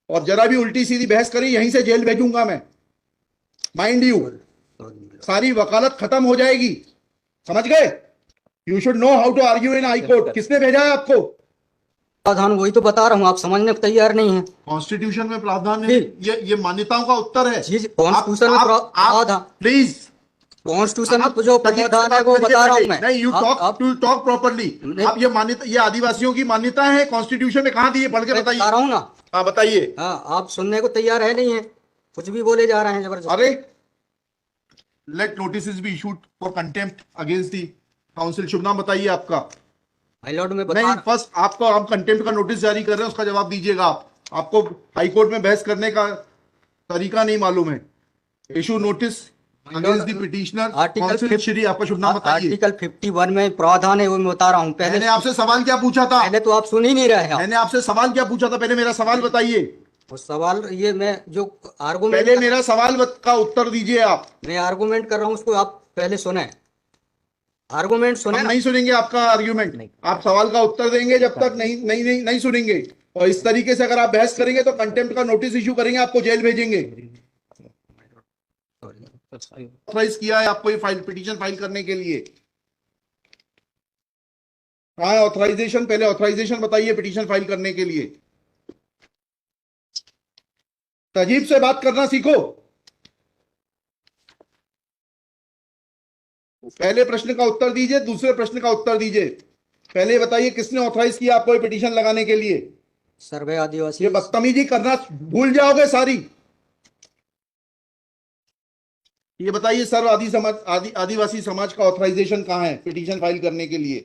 और जरा भी उल्टी सीधी बहस करी यहीं से जेल भेजूंगा मैं, माइंड यू। सारी वकालत खत्म हो जाएगी, समझ गए? You should know how to argue in high court. किसने भेजा है आपको? प्रावधान वही तो बता रहा हूँ, आप समझने को तैयार नहीं है। कॉन्स्टिट्यूशन में प्रावधान है, ये मान्यताओं का उत्तर है। कॉन्स्टिट्यूशन में प्रावधान, प्लीज कॉन्स्टिट्यूशन में जो प्रावधान है वो बता रहा हूँ मैं। नहीं, यू टॉक प्रॉपर्ली। आप ये मान्यता, ये आदिवासियों की मान्यता है, कॉन्स्टिट्यूशन में कहाँ दी है? पढ़ के बताइए। बता रहा हूँ ना। हाँ बताइए। हाँ, आप सुनने को तैयार है नहीं है, कुछ भी बोले जा रहे हैं जबरदस्त। अरे let notice be issued for contempt against the council. शुभ नाम बताइए आपका। माय लॉर्ड में नहीं, फर्स्ट आपको, आप कंटेम्प्ट का नोटिस जारी कर रहे हैं, उसका जवाब दीजिएगा आप। आपको हाईकोर्ट में बहस करने का तरीका नहीं मालूम है। Issue notice against the petitioner council. Shri, आपका शुभ नाम बताइए। आर्टिकल 51 में प्रावधान है, वो मैं बता रहा हूँ। मैंने आपसे सवाल क्या पूछा था? पहले तो आप सुन ही नहीं रहे हैं। मैंने आपसे सवाल क्या पूछा था? पहले मेरा सवाल बताइए। वो सवाल, ये मैं जो आर्गुमेंट, पहले मेरा सवाल का उत्तर दीजिए आप। मैं आर्गुमेंट कर रहा हूँ, उसको आप पहले सुने। आर्गुमेंट सुने। हम नहीं सुनेंगे आपका आर्ग्यूमेंट। आप सवाल का उत्तर देंगे जब तक नहीं सुनेंगे। और इस तरीके से अगर आप बहस करेंगे तो कंटेम्प्ट का नोटिस इशू करेंगे, आपको जेल भेजेंगे। ऑथराइज किया है आपको ये फाइल, पिटीशन फाइल करने के लिए? कहाँ है ऑथराइजेशन? पहले ऑथराइजेशन बताइए पिटीशन फाइल करने के लिए। तजीब से बात करना सीखो। पहले प्रश्न का उत्तर दीजिए, दूसरे प्रश्न का उत्तर दीजिए। पहले बताइए किसने ऑथराइज किया आपको ये पिटीशन लगाने के लिए? सर्वे आदिवासी। ये बदतमीजी करना भूल जाओगे सारी। ये बताइए सर्व आदिवासी समाज का ऑथराइजेशन कहाँ है पिटीशन फाइल करने के लिए?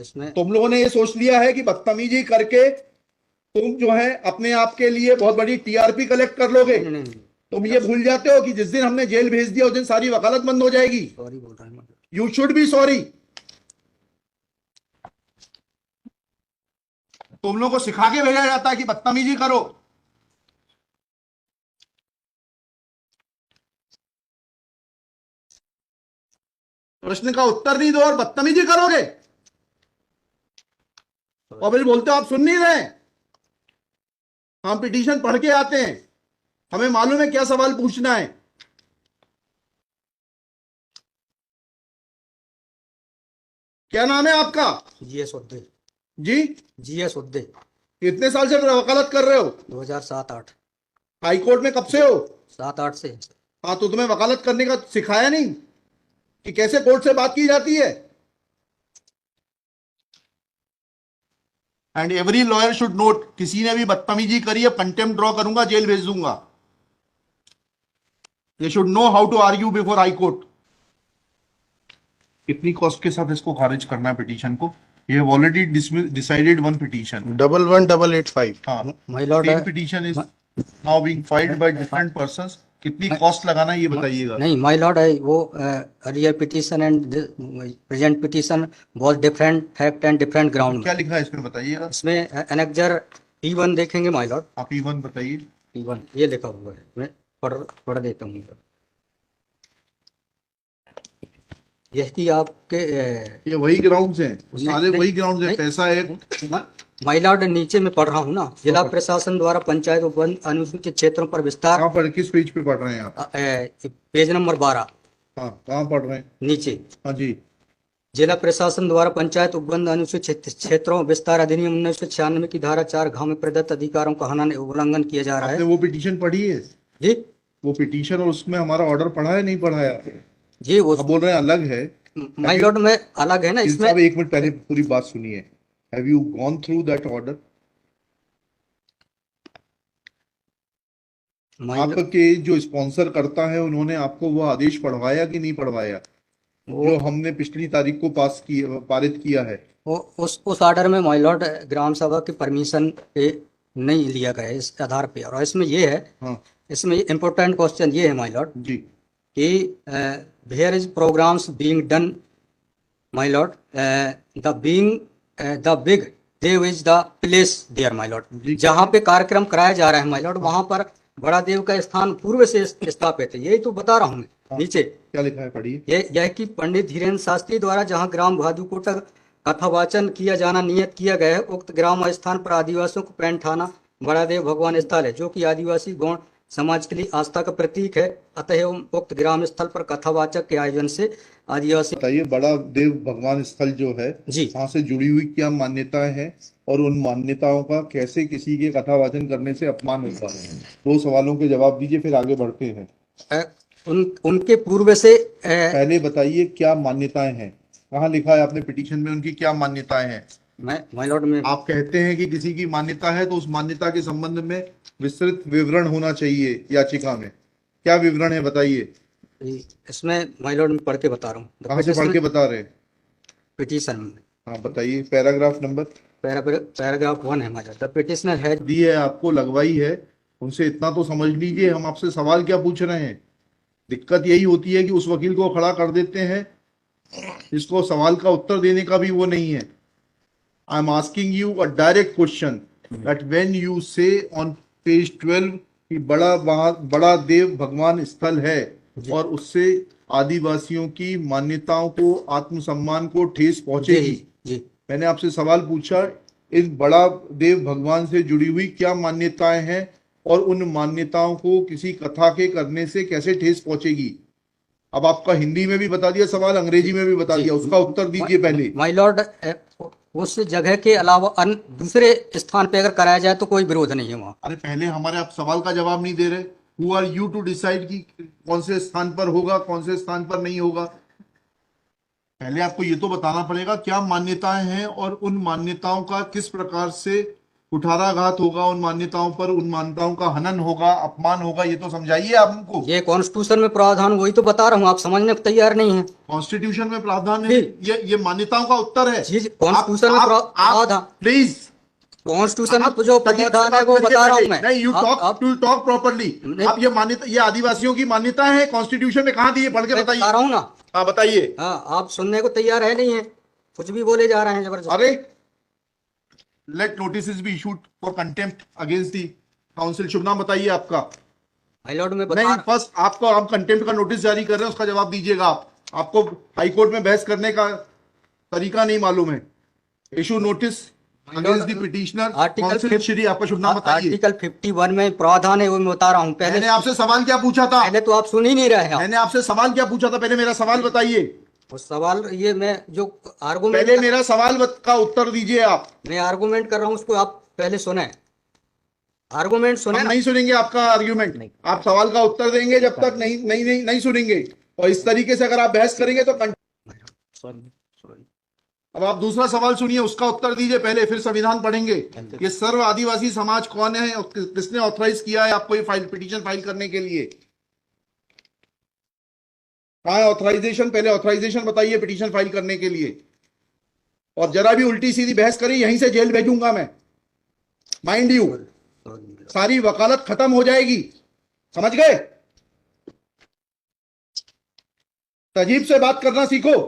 इसमें तुम लोगों ने ये सोच लिया है कि बदतमीजी करके तुम जो है अपने आप के लिए बहुत बड़ी टीआरपी कलेक्ट कर लोगे। तुम ये भूल जाते हो कि जिस दिन हमने जेल भेज दिया उस दिन सारी वकालत बंद हो जाएगी। सॉरी बोल रहा हूं। You should be sorry. तुम लोगों को सिखा के भेजा जाता है कि बदतमीजी करो। प्रश्न का उत्तर नहीं दो और बदतमीजी करोगे, और फिर बोलते हो आप सुन नहीं रहे। हम पिटीशन पढ़ के आते हैं, हमें मालूम है क्या सवाल पूछना है। क्या नाम है आपका? जीएस उद्दे। जी, जीएस उद्दे। कितने साल से वकालत कर रहे हो? 2007-8। हाई कोर्ट में कब से हो? 7-8 से। हाँ, तो तुम्हें वकालत करने का सिखाया नहीं कि कैसे कोर्ट से बात की जाती है? And every lawyer should note, किसी ने भी बदतमीजी करी है कंटेम्प्ट ड्रॉ करूंगा, जेल भेज दूंगा। They should know how to argue before high court. कितनी कॉस्ट के साथ इसको खारिज करना है पिटीशन को? ये ऑलरेडी डिसाइडेड वन पिटीशन 11885। हाँ, my Lord, petition is now being filed by different persons. कितनी कॉस्ट लगाना है ये बताइएगा। नहीं माय लॉर्ड, वो earlier petition and present petition was different fact and different ground. क्या लिखा है इसमें बताइएगा। इसमें एनेक्जर P1 देखेंगे माय लॉर्ड। आप P1 बताइए। P1 ये लिखा हुआ है, मैं पढ़ देता हूँ। यह कि आपके ये वही ग्राउंड्स हैं, सारे वही ग्राउंड्स हैं। पैसा है माय लॉर्ड, नीचे में पढ़ रहा हूँ ना। जिला प्रशासन द्वारा पंचायत उपवन अनुसूचित क्षेत्रों पर विस्तार। कहाँ पर, किस पेज पे पढ़ रहे हैं आप? Page number 12। हाँ, कहाँ पढ़ रहे हैं? नीचे। हाँ जी। जिला प्रशासन द्वारा पंचायत उपबंध अनुसूचित क्षेत्रों विस्तार अधिनियम 1996 की धारा 4 में प्रदत्त अधिकारों का उल्लंघन किया जा रहा है। आपने वो पिटीशन पढ़ी है जी? वो पिटीशन और उसमें हमारा ऑर्डर पढ़ा है नहीं पढ़ाया? जी, वो आप बोल रहे हैं अलग है। माय लॉर्ड में अलग है ना इसमें। एक मिनट पहले पूरी बात सुनिए। Have you gone through that order? आपके जो स्पॉन्सर करता है उन्होंने आपको वो आदेश पढ़वाया कि नहीं पढ़वाया, जो हमने पिछली तारीख को पारित किया है? उस ऑर्डर में माय लॉर्ड ग्राम सभा की परमिशन पे नहीं लिया गया इस आधार पे। और इसमें ये है, हाँ, इसमें इम्पोर्टेंट क्वेश्चन ये है माय लॉर्ड जी कि where is programs being done my lord, the big देव is the place there my lord. जहाँ पे कार्यक्रम कराया जा रहा है माय लॉर्ड, वहाँ पर बड़ा देव का स्थान पूर्व से स्थापित है। यही तो बता रहा हूँ मैं। नीचे क्या लिखा है पढ़िए। यह कि पंडित धीरेन्द्र शास्त्री द्वारा जहाँ ग्राम भादुकोटा कथावाचन किया जाना नियत किया गया है। उक्त ग्राम स्थान पर आदिवासियों को पैंट थाना बड़ादेव भगवान स्थल है, जो कि आदिवासी गौण समाज के लिए आस्था का प्रतीक है। अतः उक्त ग्राम स्थल पर कथावाचक के आयोजन से आदिवासी। बताइए, बड़ा देव भगवान स्थल जो है जी। वहां से जुड़ी हुई क्या मान्यताएं हैं और उन मान्यताओं का कैसे किसी के कथावाचन करने से अपमान होता है? दो सवालों के जवाब दीजिए, फिर आगे बढ़ते हैं। उनके पूर्व से पहले बताइए क्या मान्यताएं हैं, कहाँ लिखा है आपने पिटीशन में उनकी क्या मान्यताएं हैं? माय लॉर्ड में आप कहते हैं कि किसी की मान्यता है तो उस मान्यता के संबंध में विस्तृत विवरण होना चाहिए याचिका में। क्या विवरण है बताइए। इसमें माय लॉर्ड में पढ़ के बता रहा हूँ, कहाँ से पढ़ के बता रहे हैं? पिटीशन में। हाँ बताइए, पैराग्राफ नंबर। पैराग्राफ 1 है my lord. The petitioner has the है आपको, लगवाई है, उनसे इतना तो समझ लीजिए हम आपसे सवाल क्या पूछ रहे हैं। दिक्कत यही होती है कि उस वकील को खड़ा कर देते हैं जिसको सवाल का उत्तर देने का भी वो नहीं है। I am asking you a direct question that when you से ऑन पेज 12 कि बड़ा देव भगवान स्थल है और उससे आदिवासियों की मान्यताओं को, आत्मसम्मान को ठेस पहुंचेगी। जी मैंने आपसे सवाल पूछा, इस बड़ा देव भगवान से जुड़ी हुई क्या मान्यताएं हैं और उन मान्यताओं को किसी कथा के करने से कैसे ठेस पहुंचेगी। अब आपका हिंदी में भी बता दिया सवाल, अंग्रेजी में भी बता दिया, उसका उत्तर दीजिए पहले। माय लॉर्ड, उस जगह के अलावा दूसरे स्थान पे अगर कराया जाए तो कोई विरोध नहीं है वहाँ। अरे पहले हमारे आप सवाल का जवाब नहीं दे रहे। Who are you to decide कि कौन से स्थान पर होगा, कौन से स्थान पर नहीं होगा। पहले आपको ये तो बताना पड़ेगा क्या मान्यताएं हैं और उन मान्यताओं का किस प्रकार से कुठाराघात होगा, उन मान्यताओं पर, उन मान्यताओं का हनन होगा, अपमान होगा, ये तो समझाइए आप हमको। ये कॉन्स्टिट्यूशन में प्रावधान, वही तो बता रहा हूँ, आप समझने को तैयार नहीं है। कॉन्स्टिट्यूशन में प्रावधान है, ये मान्यताओं का उत्तर है। जी, कॉन्स्टिट्यूशन में प्रावधान, प्लीज, कॉन्स्टिट्यूशन में जो प्रावधान है वो बता रहा हूँ मैं। नहीं, यू टॉक प्रॉपर्ली। आप ये मान्यता, ये आदिवासियों की मान्यता है, कॉन्स्टिट्यूशन में कहाँ दी है, पढ़ के बताइए। बता रहा हूँ ना। हाँ बताइए। हाँ, आप सुनने को तैयार है नहीं है, कुछ भी बोले जा रहे हैं जबरदस्त। अरे let notice be issued for contempt against the council. शुभ नाम बताइए आपका। माय लॉर्ड में नहीं, फर्स्ट आपको, आप कंटेम्प्ट का नोटिस जारी कर रहे हैं, उसका जवाब दीजिएगा आप। आपको हाईकोर्ट में बहस करने का तरीका नहीं मालूम है। Issue notice against the petitioner council Shri. आपका शुभ नाम बताइए। आर्टिकल 51 में प्रावधान है, वो मैं बता रहा हूँ। मैंने आपसे सवाल क्या पूछा था? पहले तो आप सुन ही नहीं रहे हैं। मैंने आपसे सवाल क्या पूछा था? पहले मेरा सवाल बताइए। उस सवाल, ये मैं जो आर्गुमेंट, पहले मेरा सवाल का उत्तर दीजिए आप। मैं आर्गुमेंट कर रहा हूँ, उसको आप पहले सुने। आर्गुमेंट सुने। हम नहीं सुनेंगे आपका आर्ग्यूमेंट, आप सवाल का उत्तर देंगे जब तक नहीं सुनेंगे। और इस तरीके से अगर आप बहस करेंगे तो अब आप दूसरा सवाल सुनिए, उसका उत्तर दीजिए पहले, फिर संविधान पढ़ेंगे। ये सर्व आदिवासी समाज कौन है और किसने ऑथराइज किया है आपको ये पिटीशन फाइल करने के लिए? कहाँ है ऑथराइजेशन? पहले ऑथराइजेशन बताइए पिटीशन फाइल करने के लिए। और जरा भी उल्टी सीधी बहस करी, यहीं से जेल भेजूंगा मैं, माइंड यू। सारी वकालत खत्म हो जाएगी, समझ गए? तजीब से बात करना सीखो।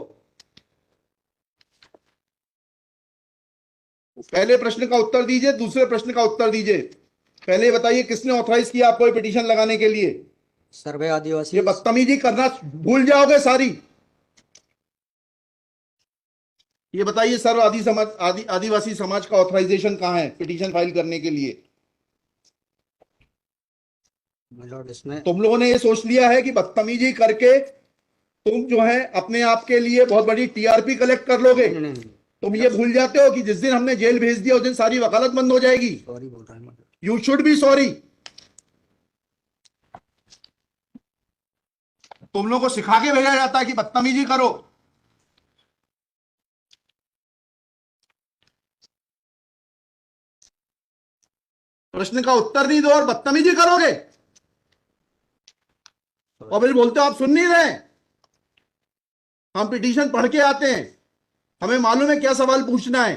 पहले प्रश्न का उत्तर दीजिए, दूसरे प्रश्न का उत्तर दीजिए। पहले बताइए किसने ऑथराइज किया आपको ये पिटीशन लगाने के लिए? सर्वे आदिवासी। ये बदतमीजी करना भूल जाओगे सारी। ये बताइए सर्व आदिवासी समाज का ऑथराइजेशन कहां है पिटीशन फाइल करने के लिए? इसमें तुम लोगों ने ये सोच लिया है कि बदतमीजी करके तुम जो है अपने आप के लिए बहुत बड़ी टीआरपी कलेक्ट कर लोगे। तुम ये भूल जाते हो कि जिस दिन हमने जेल भेज दिया उस दिन सारी वकालत बंद हो जाएगी। सॉरी बोल रहा हूं। You should be sorry. तुम लोगों को सिखा के भेजा जाता है कि बदतमीजी करो। प्रश्न का उत्तर नहीं दो और बदतमीजी करोगे और फिर बोलते हो आप सुन नहीं रहे। हम पिटीशन पढ़ के आते हैं, हमें मालूम है क्या सवाल पूछना है।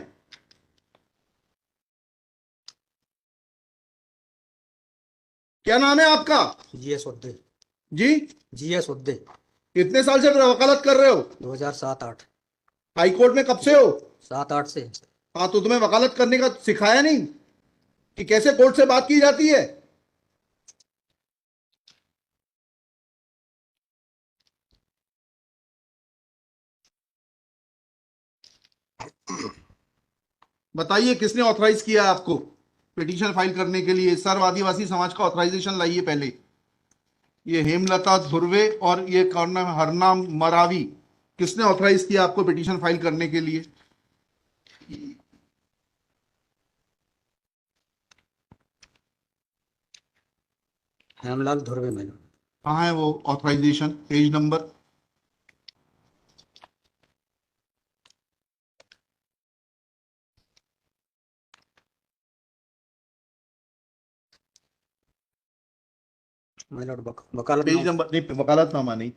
क्या नाम है आपका? जीएस उद्दे। जी, जीएस उद्दे। कितने साल से वकालत कर रहे हो? 2007-8। हाई कोर्ट में कब से हो? 7-8 से। हाँ, तो तुम्हें वकालत करने का सिखाया नहीं कि कैसे कोर्ट से बात की जाती है? बताइए किसने ऑथराइज किया है आपको पिटीशन फाइल करने के लिए? सर्व आदिवासी समाज का ऑथराइजेशन लाइए पहले। ये हेमलता धुर्वे और ये कौन है, हरनाम मरावी, किसने ऑथराइज किया आपको पिटीशन फाइल करने के लिए? Hemlal Dhurve my lord. कहाँ है वो authorisation? Page number? My lord page वकालतनामा। नंबर नहीं, वकालतनामा नहीं।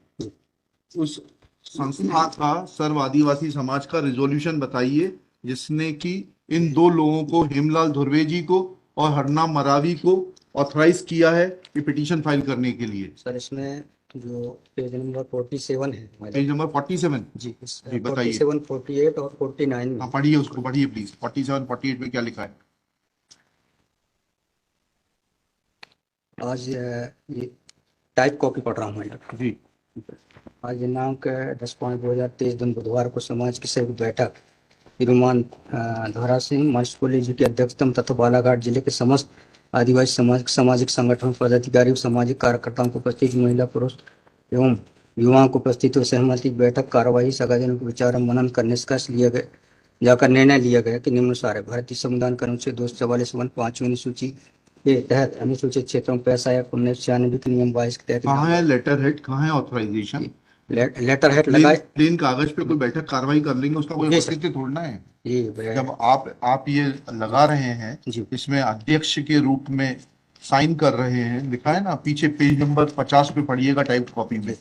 उस संस्था का सर्व आदिवासी समाज का रिजोल्यूशन बताइए जिसने कि इन दो लोगों को, हेमलाल धुर्वे जी को और हरनाम मरावी को, ऑथराइज किया है कि पिटीशन फाइल करने के लिए। सर इसमें जो पेज नंबर 47 है माय पेज लॉर्ड। नंबर 47। जी जी बताइए। 47, 48 और 49 में। हाँ पढ़िए, उसको पढ़िए प्लीज। 47, 48 में क्या लिखा है? आज ये टाइप कॉपी पढ़ रहा हूँ माय लॉर्ड। जी आज दिनांक 10/5/2023 दिन बुधवार को समाज की संयुक्त बैठक श्रीमान धोरा सिंह म्यूनिसिपल जी की अध्यक्षता तथा बालाघाट जिले के समस्त आदिवासी समाज सामाजिक संगठन पदाधिकारी सामाजिक कार्यकर्ताओं को उपस्थित महिला पुरुष एवं युवाओं को उपस्थित हुए सहमति बैठक कार्यवाही सगाजन को विचार मनन कर निष्कर्ष लिया गया जाकर निर्णय लिया गया कि निम्नानुसार है। भारतीय संविधान के अनुच्छेद 244(1)5वीं अनुसूची के तहत अनुसूचित क्षेत्रों में पैसा या 1996 के नियम 22 के तहत कहाँ है लेटर हेड, कहाँ है ऑथराइजेशन? लेटर हेड प्लेन लगाए। प्लेन कागज पे कोई बैठक कार्रवाई कर लेंगे, उसका कोई जी सर। औचित्य थोड़ना है। ये जब आप ये लगा रहे हैं, जी। इसमें अध्यक्ष के रूप में साइन कर रहे हैं, लिखा है ना पीछे, पेज नंबर 50 पे पढ़िएगा टाइप कॉपी में।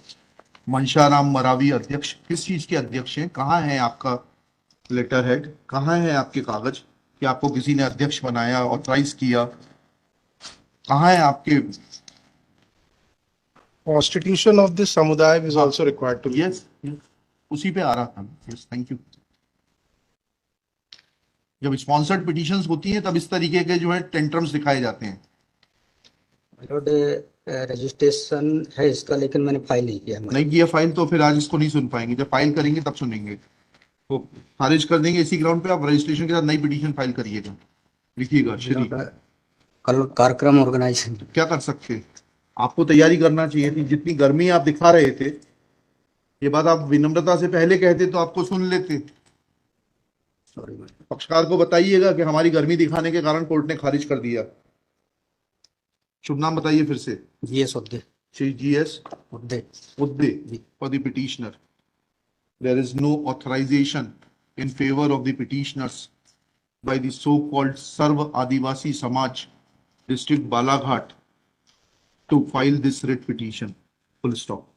मनशाराम मरावी अध्यक्ष, किस चीज के अध्यक्ष हैं? कहाँ है आपका लेटर हेड? कहाँ है आपके कागज कि आपको किसी ने अध्यक्ष बनाया, ऑथराइज किया? कहाँ है आपके? Constitution of this samudaya is also required to be. Yes, उसी पे आ रहा था। Yes, thank you. जब स्पॉन्सर्ड पिटीशंस होती हैं तब इस तरीके के जो है टेंट्रम्स दिखाए जाते हैं। लॉर्ड रजिस्ट्रेशन है इसका, लेकिन मैंने फाइल नहीं किया। नहीं किया फाइल तो फिर आज इसको नहीं सुन पाएंगे। जब फाइल करेंगे तब सुनेंगे। तो खारिज कर देंगे इसी ग्राउंड पे। आप रजिस्ट्रेशन के साथ नई पिटीशन फाइल करिएगा, लिखिएगा श्री। कल कार्यक्रम ऑर्गेनाइजेशन क्या कर सकते हैं? आपको तैयारी करना चाहिए थी। जितनी गर्मी आप दिखा रहे थे, ये बात आप विनम्रता से पहले कहते तो आपको सुन लेते। सॉरी पक्षकार को बताइएगा कि हमारी गर्मी दिखाने के कारण कोर्ट ने खारिज कर दिया। शुभ नाम बताइए फिर से। GS Udde. Shri GS Udde. Udde for the petitioner. There is no authorization in favor of the petitioners by the so-called Sarv Adivasi Samaj, District Balaghat, to file this writ petition. Full stop.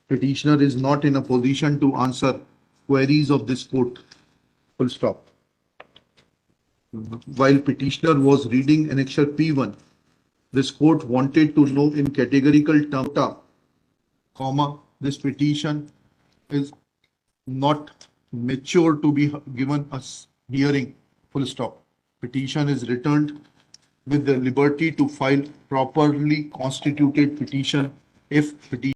Petitioner is not in a position to answer queries of this court. Full stop. While petitioner was reading annexure P1, this court wanted to know in categorical terms, comma, this petition is not mature to be given a hearing, full stop. Petition is returned with the liberty to file properly constituted petition if petition